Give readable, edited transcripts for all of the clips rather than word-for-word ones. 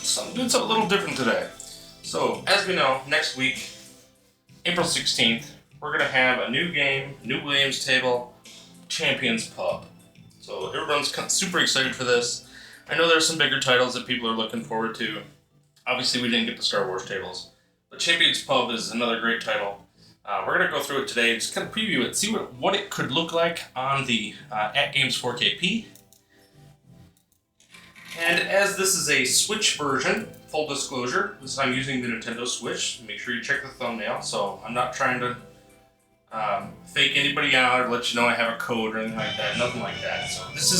So I'm doing something a little different today. So, as we know, next week, April 16th, we're going to have a new game, new Williams table, Champions Pub. So everyone's super excited for this. I know there's some bigger titles that people are looking forward to. Obviously, we didn't get the Star Wars tables. But Champions Pub is another great title. We're going to go through it today and just kind of preview it, see what it could look like on the Atgames 4KP. And as this is a Switch version, full disclosure, I'm using the Nintendo Switch. Make sure you check the thumbnail. So I'm not trying to fake anybody out or let you know I have a code or anything like that. Nothing like that. So this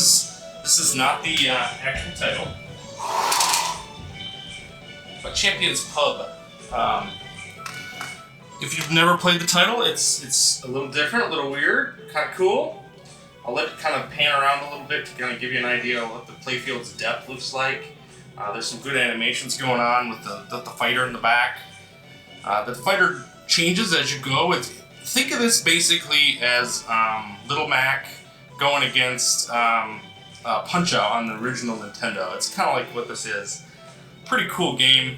is not the actual title. But Champions Pub. If you've never played the title, it's a little different, a little weird, kind of cool. I'll let it kind of pan around a little bit to kind of give you an idea of what the playfield's depth looks like. There's some good animations going on with the fighter in the back. The fighter changes as you go. Think of this basically as Little Mac going against Punch-Out on the original Nintendo. It's kind of like what this is. Pretty cool game.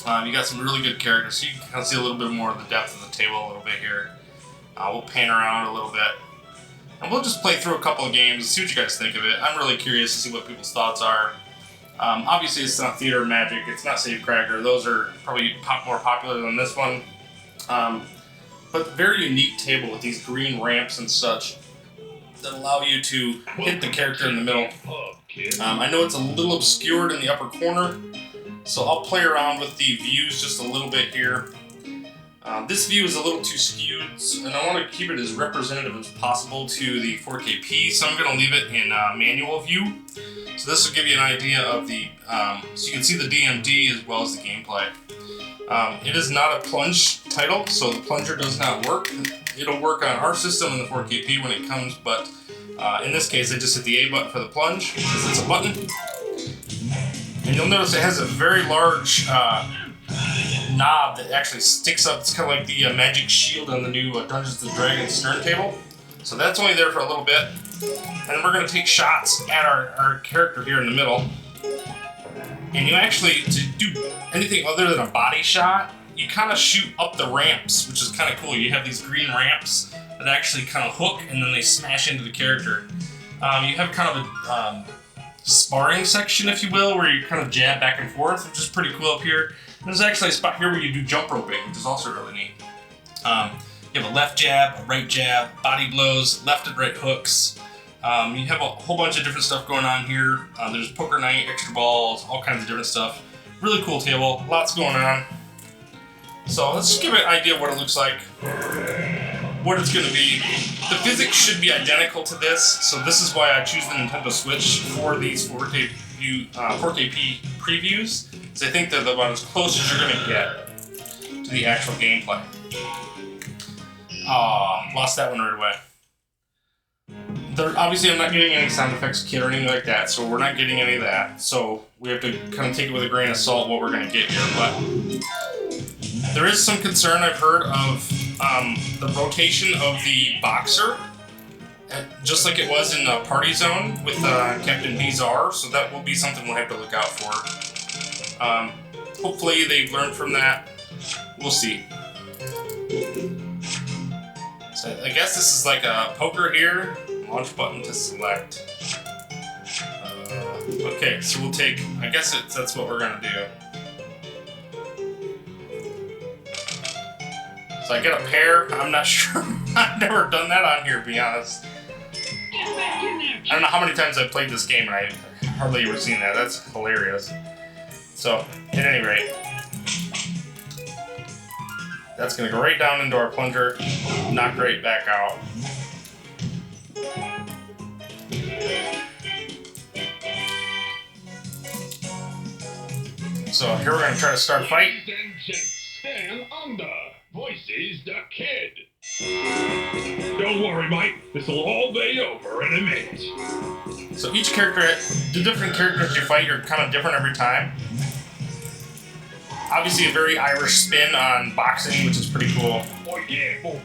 You got some really good characters, so you can kind of see a little bit more of the depth of the table a little bit here. We'll pan around a little bit. And we'll just play through a couple of games and see what you guys think of it. I'm really curious to see what people's thoughts are. Obviously, it's not Theater of Magic, it's not Safecracker. Those are probably more popular than this one. But very unique table with these green ramps and such that allow you to hit the character in the middle. I know it's a little obscured in the upper corner, so I'll play around with the views just a little bit here. This view is a little too skewed, and I want to keep it as representative as possible to the 4KP, so I'm going to leave it in manual view. So this will give you an idea of the, so you can see the DMD as well as the gameplay. It is not a plunge title, so the plunger does not work. It'll work on our system in the 4KP when it comes, but in this case I just hit the A button for the plunge, because it's a button. And you'll notice it has a very large knob that actually sticks up. It's kind of like the magic shield on the new Dungeons & Dragons Stern table. So that's only there for a little bit. And we're going to take shots at our character here in the middle. And you actually, to do anything other than a body shot, you kind of shoot up the ramps, which is kind of cool. You have these green ramps that actually kind of hook and then they smash into the character. You have kind of a sparring section, if you will, where you kind of jab back and forth, which is pretty cool up here. There's actually a spot here where you do jump roping, which is also really neat. You have a left jab, a right jab, body blows, left and right hooks. You have a whole bunch of different stuff going on here. There's poker night, extra balls, all kinds of different stuff. Really cool table, lots going on. So let's just give it an idea of what it looks like, what it's going to be. The physics should be identical to this, so this is why I choose the Nintendo Switch for these 4KP previews. I think they're about as close as you're going to get to the actual gameplay. Lost that one right away. Obviously, I'm not getting any sound effects kit or anything like that, so we're not getting any of that. So we have to kind of take it with a grain of salt what we're going to get here. But there is some concern I've heard of the rotation of the boxer, just like it was in Party Zone with Captain Bizarre, so that will be something we'll have to look out for. Hopefully they've learned from that. We'll see. So I guess this is like a poker here. Launch button to select. Okay, so we'll take, I guess that's what we're gonna do. So I get a pair. I'm not sure. I've never done that on here, to be honest. I don't know how many times I've played this game and I hardly ever seen that. That's hilarious. So, at any rate, that's going to go right down into our plunger, knock right back out. So here we're going to try to start a fight. Stand under. Voices the kid. Don't worry, Mike. This will all be over in a minute. So each character, the different characters you fight are kind of different every time. Obviously a very Irish spin on boxing, which is pretty cool.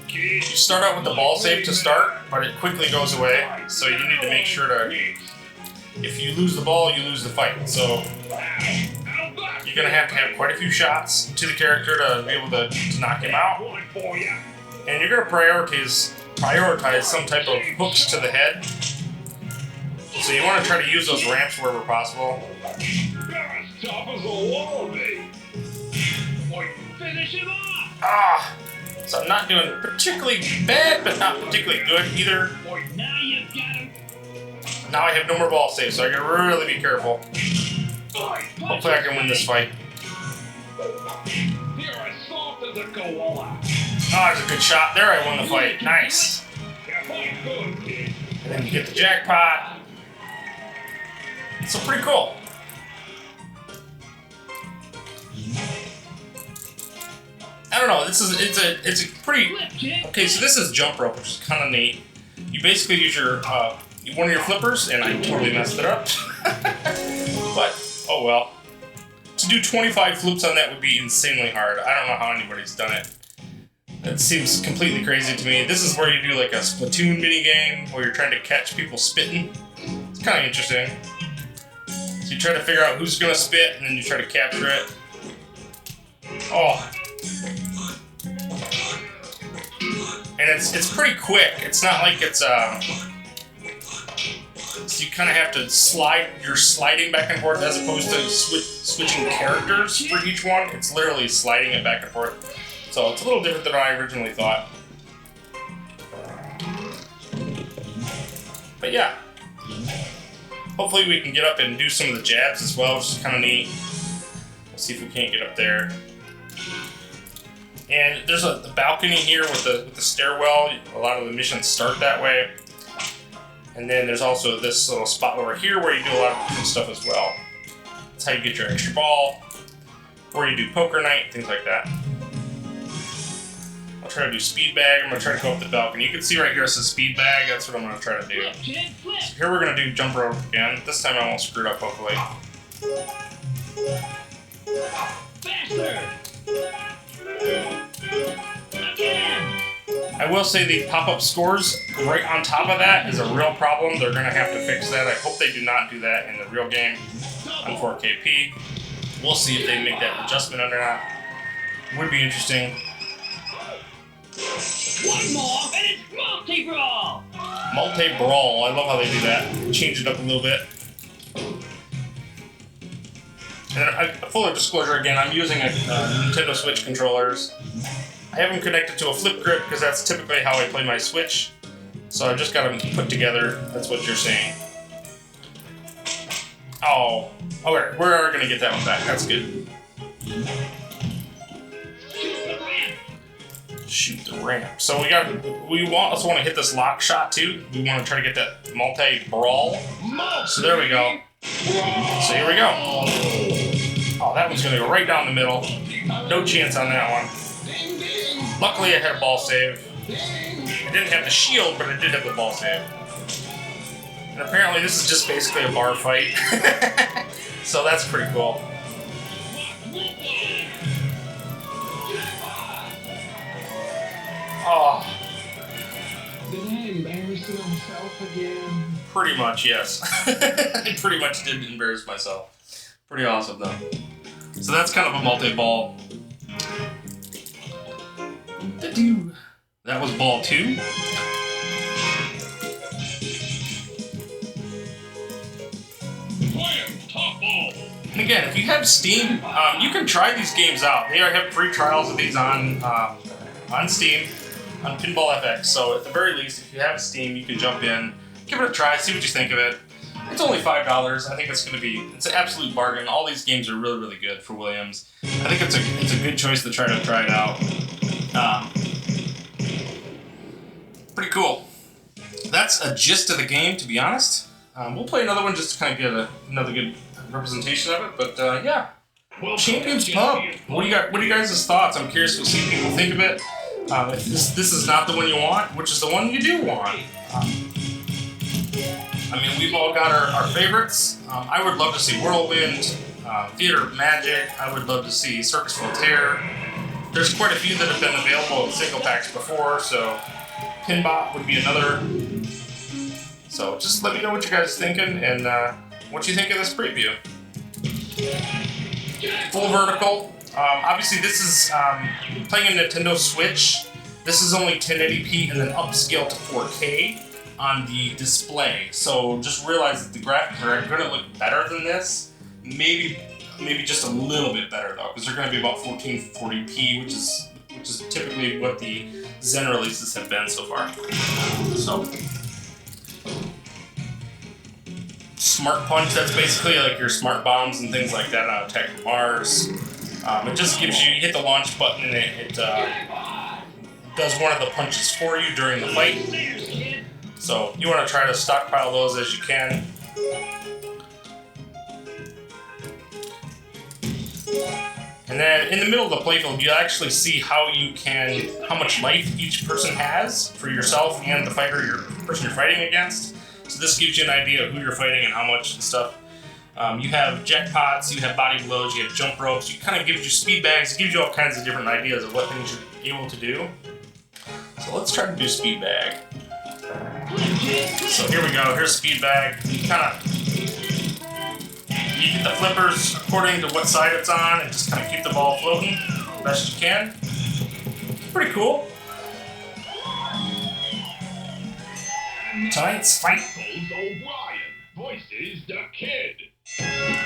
You start out with the ball save to start, but it quickly goes away. So you need to make sure to, if you lose the ball, you lose the fight. So you're going to have quite a few shots to the character to be able to knock him out. And you're going to prioritize some type of hooks to the head. So you want to try to use those ramps wherever possible. You're as tough as a wallaby. Boy, finish him off. Ah! So I'm not doing particularly bad, but not particularly good either. Boy, now you've got him. Now I have no more ball saves, so I gotta really be careful. Hopefully I can win this fight. You're as soft as a koala. Oh, there's a good shot. There I won the fight. Nice. You're quite good, kid. And then you get the jackpot. So pretty cool. I don't know. It's a pretty okay. So this is jump rope, which is kind of neat. You basically use your one of your flippers, and I totally messed it up. But oh well. To do 25 flips on that would be insanely hard. I don't know how anybody's done it. That seems completely crazy to me. This is where you do like a Splatoon mini game where you're trying to catch people spitting. It's kind of interesting. So you try to figure out who's gonna spit, and then you try to capture it. Oh. And it's pretty quick. It's not like it's so you kind of have to slide. You're sliding back and forth as opposed to switching characters for each one. It's literally sliding it back and forth. So it's a little different than I originally thought. But yeah. Hopefully we can get up and do some of the jabs as well, which is kind of neat. Let's see if we can't get up there. And there's a balcony here with the stairwell. A lot of the missions start that way. And then there's also this little spot over here where you do a lot of different stuff as well. That's how you get your extra ball, or you do poker night, things like that. I'll try to do speed bag. I'm going to try to go up the balcony. You can see right here it says speed bag. That's what I'm going to try to do. So here we're going to do jump rope again. This time I won't screw it up, hopefully. Faster! Again! I will say the pop-up scores right on top of that is a real problem. They're going to have to fix that. I hope they do not do that in the real game on 4KP. We'll see if they make that adjustment or not. Would be interesting. One more, and it's multi-brawl! Multi-brawl. I love how they do that. Change it up a little bit. And full disclosure again, I'm using a Nintendo Switch controllers. I have them connected to a flip grip because that's typically how I play my Switch. So I've just got them put together. That's what you're saying. Oh, okay. We're going to get that one back. That's good. Shoot the ramp. So we also want to hit this lock shot too. We want to try to get that multi-brawl. So there we go. So here we go. Oh, that one's going to go right down the middle. No chance on that one. Luckily, I had a ball save. I didn't have the shield, but I did have the ball save. And apparently, this is just basically a bar fight. So that's pretty cool. Oh. Did I embarrass myself again? Pretty much, yes. I pretty much did embarrass myself. Pretty awesome, though. So that's kind of a multi-ball. That was ball 2. And again, if you have Steam, you can try these games out. They have free trials of these on Steam, on Pinball FX. So at the very least, if you have Steam, you can jump in, give it a try, see what you think of it. It's only $5. I think it's an absolute bargain. All these games are really, really good for Williams. I think it's a good choice to try it out. Pretty cool. That's a gist of the game, to be honest. We'll play another one just to kind of get another good representation of it. But yeah, Champions Pub. What do you guys' thoughts? I'm curious to see what people think of it. If this is not the one you want, which is the one you do want. I mean, we've all got our favorites. I would love to see Whirlwind, Theater of Magic. I would love to see Circus Voltaire. There's quite a few that have been available in single packs before, so Pinbot would be another. So just let me know what you guys are thinking and what you think of this preview. full vertical. Obviously, this is playing a Nintendo Switch. This is only 1080p and then upscale to 4K on the display. So just realize that the graphics are going to look better than this. Maybe just a little bit better though, because they're going to be about 1440p, which is typically what the Zen releases have been so far. So. Smart Punch, that's basically like your smart bombs and things like that on Attack from Mars. It just gives you hit the launch button and it does one of the punches for you during the fight. So you want to try to stockpile those as you can. And then in the middle of the playfield, you actually see how much life each person has for yourself and the person you're fighting against. So this gives you an idea of who you're fighting and how much and stuff. You have jackpots, you have body blows, you have jump ropes. It kind of gives you speed bags. It gives you all kinds of different ideas of what things you're able to do. So let's try to do speed bag. So here we go. Here's speed bag. You hit the flippers according to what side it's on, and just kind of keep the ball floating as best you can. Pretty cool. Tonight's fight. Voices the Kid.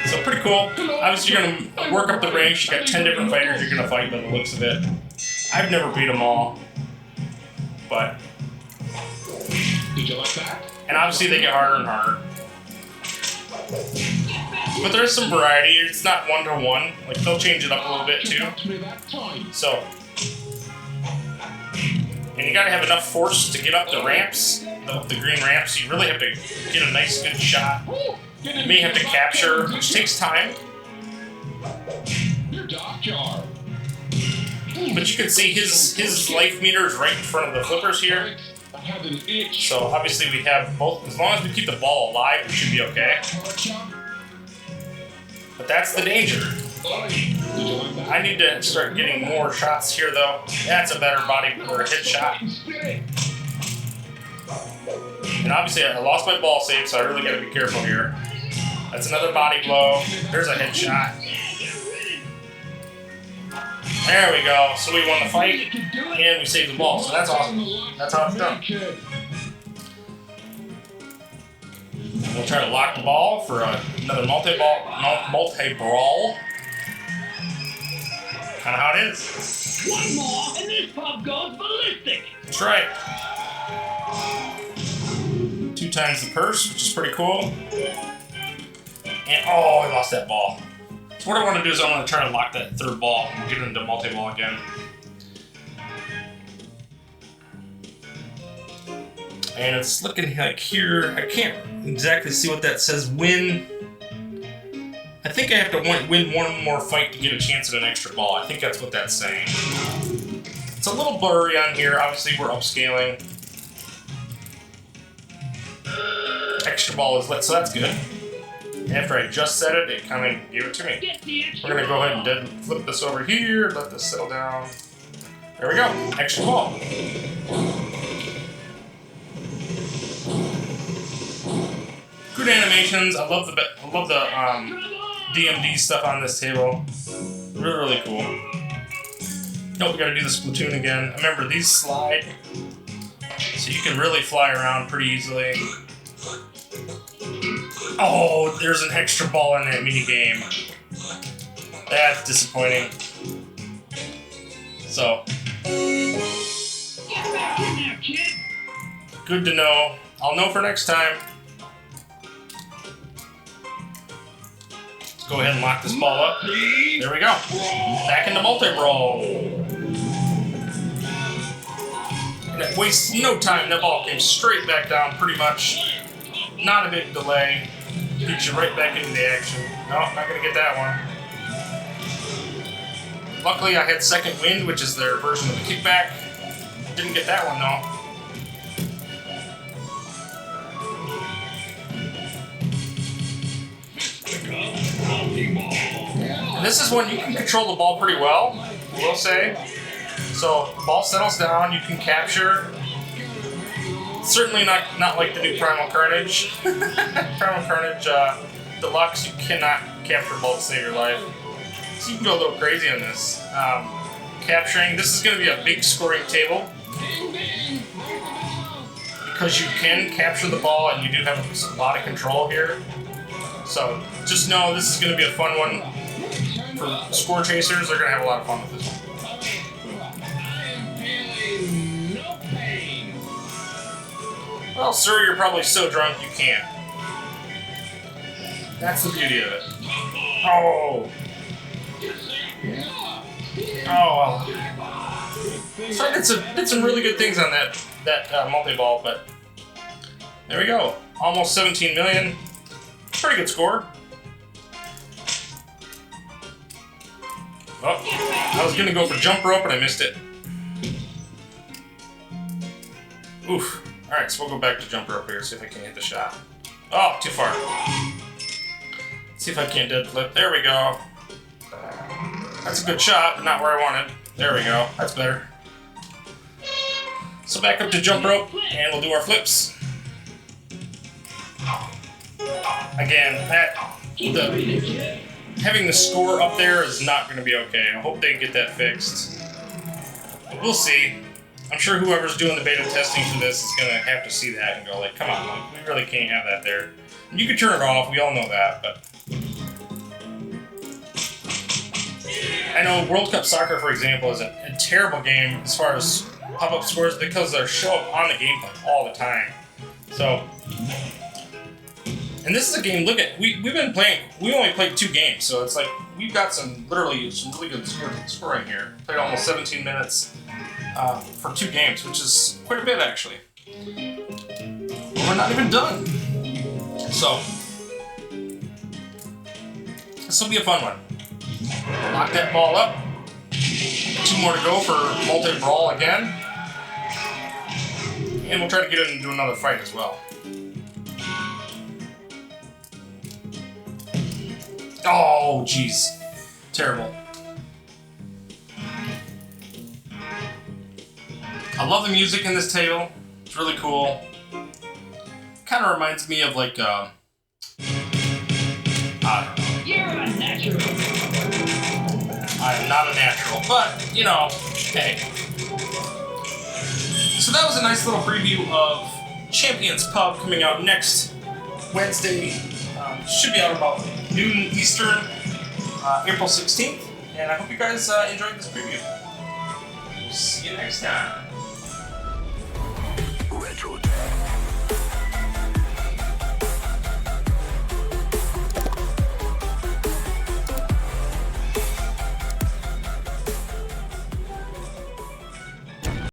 So pretty cool. Obviously you're going to work up the ranks. You got 10 different fighters you're going to fight by the looks of it. I've never beat them all. But... Did you like that? And obviously they get harder and harder. But there is some variety. It's not one-to-one. Like they'll change it up a little bit too. So... And you gotta have enough force to get up the ramps, the green ramps. You really have to get a nice, good shot. You may have to capture, which takes time. But you can see his life meter is right in front of the flippers here. So obviously we have both. As long as we keep the ball alive, we should be okay. But that's the danger. I need to start getting more shots here, though. That's a better body or hit shot. And obviously, I lost my ball save, so I really got to be careful here. That's another body blow. There's a hit shot. There we go. So we won the fight, and we saved the ball. So that's awesome. That's how it's done. We'll try to lock the ball for another multi-brawl. Kind of how it is. One more, and this pub goes ballistic. That's right. 2 times the purse, which is pretty cool. And oh, I lost that ball. So what I want to do is I want to try to lock that third ball and get into multi-ball again. And it's looking like here, I can't exactly see what that says. Win. I think I have to win one more fight to get a chance at an extra ball. I think that's what that's saying. It's a little blurry on here. Obviously, we're upscaling. Extra ball is lit, so that's good. After I just said it, it kind of gave it to me. We're going to go ahead and flip this over here, let this settle down. There we go. Extra ball. Good animations. I love the DMD stuff on this table. Really, really cool. Nope, we gotta do the Splatoon again. Remember, these slide, so you can really fly around pretty easily. Oh, there's an extra ball in that mini game. That's disappointing. So, good to know. I'll know for next time. Go ahead and lock this ball up. There we go. Back into multi-brawl. And it wastes no time. That ball came straight back down pretty much. Not a big delay. Gets you right back into the action. No, not going to get that one. Luckily, I had second wind, which is their version of the kickback. Didn't get that one, though. And this is when you can control the ball pretty well, I will say. So the ball settles down, you can capture. Certainly not like the new Primal Carnage. Primal Carnage Deluxe, you cannot capture the ball to save your life. So you can go a little crazy on this. Capturing, this is going to be a big scoring table. Because you can capture the ball and you do have a lot of control here. So just know this is going to be a fun one. For score chasers, they're going to have a lot of fun with this one. Well, sir, you're probably so drunk you can't. That's the beauty of it. Oh! Oh, well. So I did some really good things on that multi-ball, but there we go. Almost 17 million. Pretty good score. Oh, I was going to go for jump rope, but I missed it. Oof. Alright, so we'll go back to jump rope here, see if I can hit the shot. Oh, too far. Let's see if I can't dead flip. There we go. That's a good shot, but not where I wanted. There we go. That's better. So back up to jump rope, and we'll do our flips. Again, having the score up there is not going to be okay. I hope they get that fixed. But we'll see. I'm sure whoever's doing the beta testing for this is going to have to see that and go like, come on, like, we really can't have that there. And you can turn it off, we all know that, but... I know World Cup Soccer, for example, is a terrible game as far as pop-up scores because they show up on the gameplay all the time. So... And this is a game, look at, we've been playing, we only played 2 games, so it's like, we've got some really good scoring here. Played almost 17 minutes for 2 games, which is quite a bit, actually. We're not even done. So, this will be a fun one. Lock that ball up. 2 more to go for multi-brawl again. And we'll try to get it into another fight as well. Oh, jeez. Terrible. I love the music in this table. It's really cool. Kind of reminds me of like, I don't know. You're a natural. I'm not a natural, but, you know, hey. So that was a nice little preview of Champions Pub coming out next Wednesday. Should be out about noon Eastern, April 16th. And I hope you guys enjoyed this preview. See you next time. Retro.